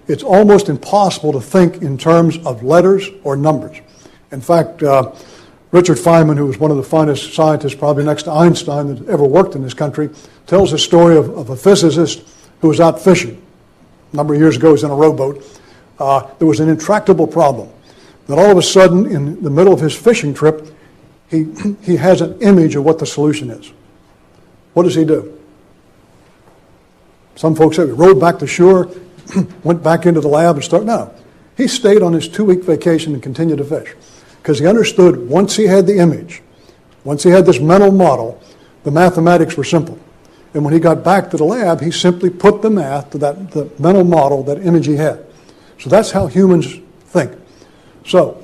It's almost impossible to think in terms of letters or numbers. In fact, Richard Feynman, who was one of the finest scientists, probably next to Einstein, that ever worked in this country, tells a story of a physicist who was out fishing. A number of years ago, he was in a rowboat. There was an intractable problem. Then all of a sudden, in the middle of his fishing trip, he has an image of what the solution is. What does he do? Some folks say he rowed back to shore, went back into the lab and started. No, he stayed on his 2-week vacation and continued to fish because he understood once he had the image, once he had this mental model, the mathematics were simple. And when he got back to the lab, he simply put the math to the mental model, that image he had. So that's how humans think. So,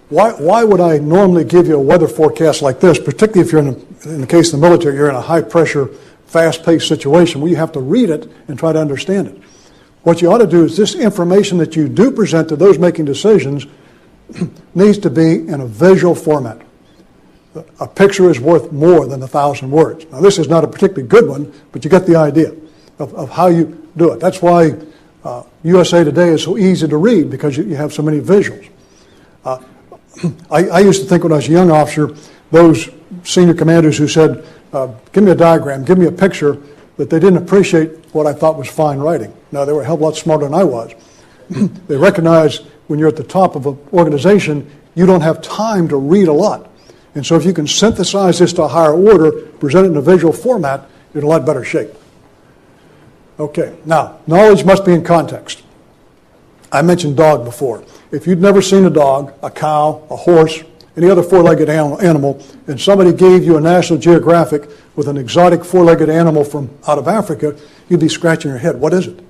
why would I normally give you a weather forecast like this, particularly if you're in the case of the military, you're in a high-pressure, fast-paced situation where you have to read it and try to understand it. What you ought to do is this information that you do present to those making decisions needs to be in a visual format. A picture is worth more than 1,000 words. Now, this is not a particularly good one, but you get the idea of how you do it. That's why USA Today is so easy to read, because you have so many visuals. I used to think when I was a young officer, those senior commanders who said, give me a diagram, give me a picture, that they didn't appreciate what I thought was fine writing. Now, they were a hell of a lot smarter than I was. They recognized when you're at the top of an organization, you don't have time to read a lot. And so if you can synthesize this to a higher order, present it in a visual format, you're in a lot better shape. Okay, now, knowledge must be in context. I mentioned dog before. If you'd never seen a dog, a cow, a horse, any other four-legged animal, and somebody gave you a National Geographic with an exotic four-legged animal from out of Africa, you'd be scratching your head. What is it?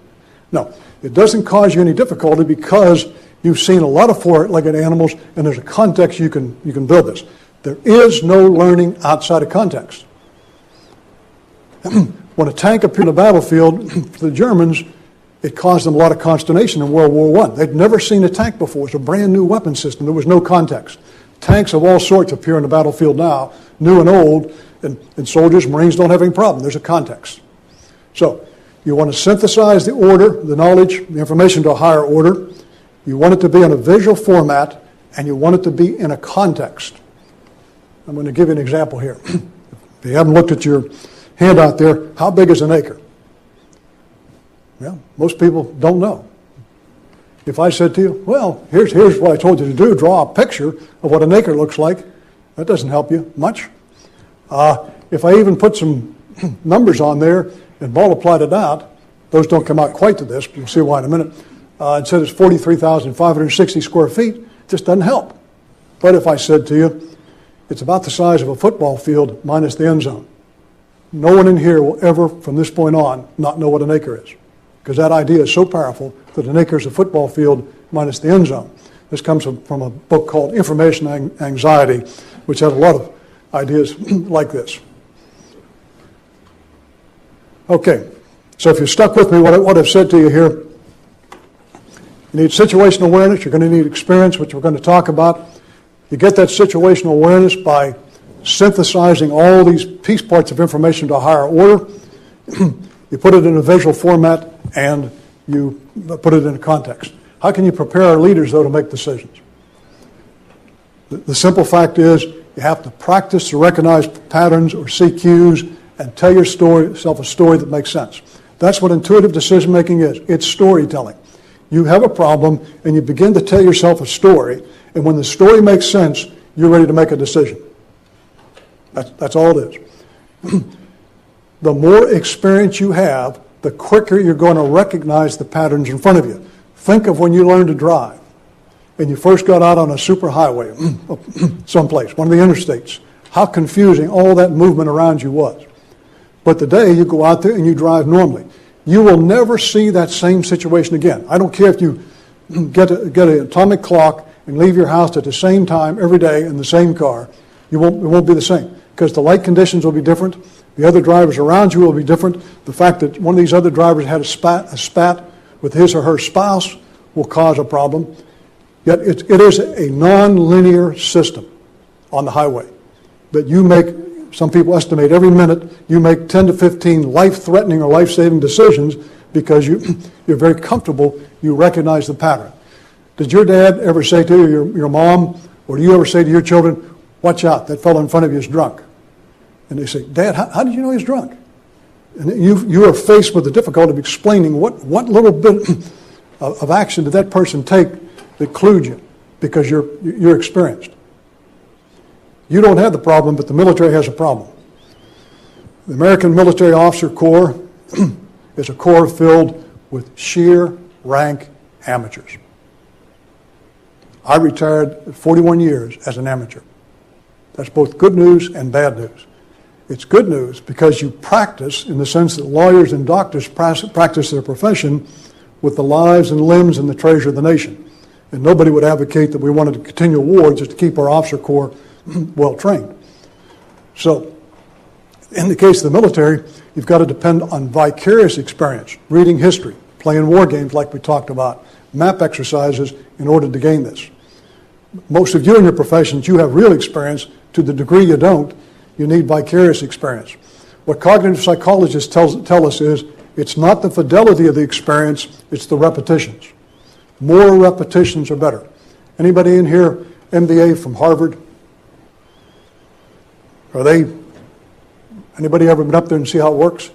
No, it doesn't cause you any difficulty because you've seen a lot of four-legged animals, and there's a context you can build this. There is no learning outside of context. When a tank appeared on the battlefield for the Germans, it caused them a lot of consternation in World War I. They'd never seen a tank before. It's a brand new weapon system. There was no context. Tanks of all sorts appear on the battlefield now, new and old, and soldiers, Marines don't have any problem. There's a context. So you want to synthesize the order, the knowledge, the information to a higher order. You want it to be in a visual format, and you want it to be in a context. I'm going to give you an example here. If you haven't looked at your handout there, how big is an acre? Well, most people don't know. If I said to you, well, here's what I told you to do, draw a picture of what an acre looks like, that doesn't help you much. If I even put some numbers on there and multiplied it out, those don't come out quite to this, but you'll see why in a minute. It said it's 43,560 square feet, it just doesn't help. But if I said to you, it's about the size of a football field minus the end zone, no one in here will ever, from this point on, not know what an acre is. Because that idea is so powerful that an acre is a football field minus the end zone. This comes from a book called Information Anxiety, which has a lot of ideas like this. Okay, so if you're stuck with me, what I've said to you here, you need situational awareness, you're going to need experience, which we're going to talk about. You get that situational awareness by synthesizing all these piece parts of information to a higher order. You put it in a visual format, and you put it in a context. How can you prepare our leaders, though, to make decisions? The simple fact is you have to practice to recognize patterns or see cues and tell yourself a story that makes sense. That's what intuitive decision-making is. It's storytelling. You have a problem, and you begin to tell yourself a story, and when the story makes sense, you're ready to make a decision. That's all it is. The more experience you have, the quicker you're going to recognize the patterns in front of you. Think of when you learned to drive and you first got out on a superhighway someplace, one of the interstates. How confusing all that movement around you was. But today you go out there and you drive normally. You will never see that same situation again. I don't care if you get an atomic clock and leave your house at the same time every day in the same car. It won't be the same because the light conditions will be different. The other drivers around you will be different. The fact that one of these other drivers had a spat with his or her spouse will cause a problem. Yet it is a non-linear system on the highway. that you make, some people estimate every minute, you make 10 to 15 life-threatening or life-saving decisions because you're very comfortable, you recognize the pattern. Did your dad ever say to you, your mom, or do you ever say to your children, watch out, that fellow in front of you is drunk? And they say, Dad, how did you know he's drunk? And you are faced with the difficulty of explaining what little bit of action did that person take that clued you, because you're experienced. You don't have the problem, but the military has a problem. The American Military Officer Corps is a corps filled with sheer rank amateurs. I retired at 41 years as an amateur. That's both good news and bad news. It's good news because you practice in the sense that lawyers and doctors practice their profession with the lives and limbs and the treasure of the nation. And nobody would advocate that we wanted to continue war just to keep our officer corps well trained. So, in the case of the military, you've got to depend on vicarious experience, reading history, playing war games like we talked about, map exercises in order to gain this. Most of you in your professions, you have real experience. To the degree you don't, you need vicarious experience. What cognitive psychologists tell us is it's not the fidelity of the experience, it's the repetitions. More repetitions are better. Anybody in here MBA from Harvard? Anybody ever been up there and see how it works?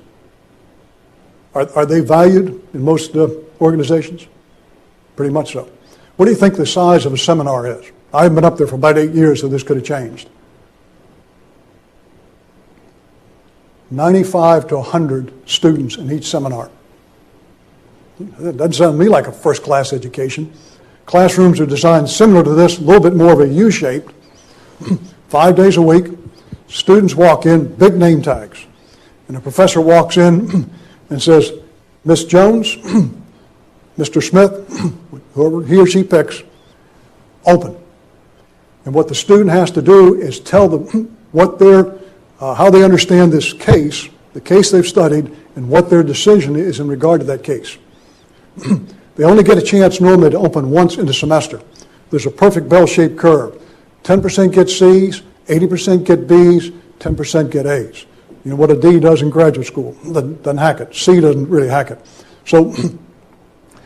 Are they valued in most organizations? Pretty much so. What do you think the size of a seminar is? I haven't been up there for about 8 years, so this could have changed. 95 to 100 students in each seminar. That doesn't sound to me like a first-class education. Classrooms are designed similar to this, a little bit more of a U-shaped. 5 days a week, students walk in, big name tags. And the professor walks in and says, Miss Jones, Mr. Smith, whoever he or she picks, open. And what the student has to do is tell them how they understand this case, the case they've studied, and what their decision is in regard to that case. They only get a chance normally to open once in the semester. There's a perfect bell-shaped curve. 10% get C's, 80% get B's, 10% get A's. You know what a D does in graduate school? Doesn't hack it. C doesn't really hack it. So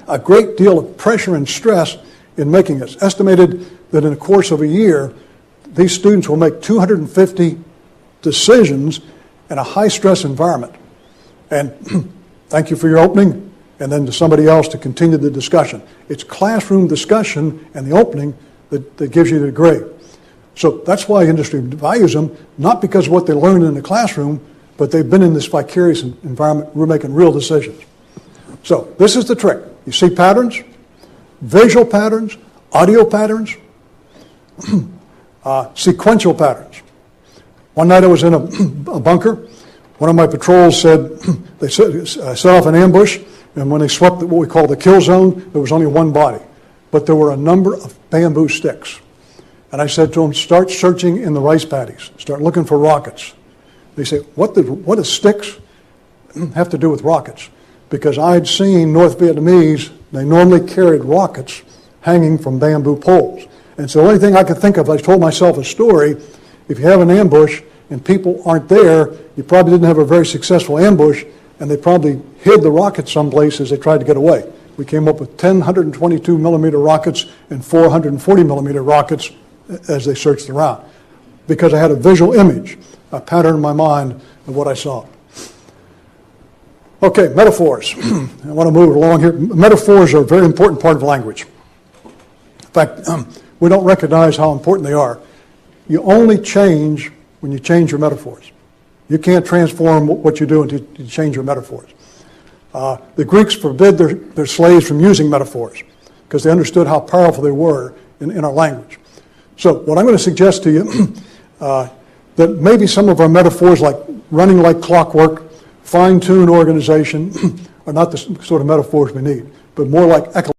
a great deal of pressure and stress in making it. It's estimated that in the course of a year, these students will make 250 decisions in a high-stress environment. And thank you for your opening, and then to somebody else to continue the discussion. It's classroom discussion and the opening that gives you the grade. So that's why industry values them, not because of what they learned in the classroom, but they've been in this vicarious environment. We're making real decisions. So this is the trick. You see patterns, visual patterns, audio patterns, sequential patterns. One night I was in a bunker. One of my patrols said they set off an ambush, and when they swept what we call the kill zone, there was only one body. But there were a number of bamboo sticks. And I said to them, start searching in the rice paddies. Start looking for rockets. They say, what does sticks have to do with rockets? Because I had seen North Vietnamese, they normally carried rockets hanging from bamboo poles. And so the only thing I could think of, I told myself a story, if you have an ambush and people aren't there, you probably didn't have a very successful ambush, and they probably hid the rockets someplace as they tried to get away. We came up with 10 122 millimeter rockets and 440 millimeter rockets as they searched around, because I had a visual image, a pattern in my mind of what I saw. Okay, metaphors. I want to move along here. Metaphors are a very important part of language. In fact, we don't recognize how important they are. You only change when you change your metaphors. You can't transform what you do until you change your metaphors. The Greeks forbid their slaves from using metaphors because they understood how powerful they were in our language. So what I'm going to suggest to you, that maybe some of our metaphors like running like clockwork, fine-tuned organization, are not the sort of metaphors we need, but more like ecology.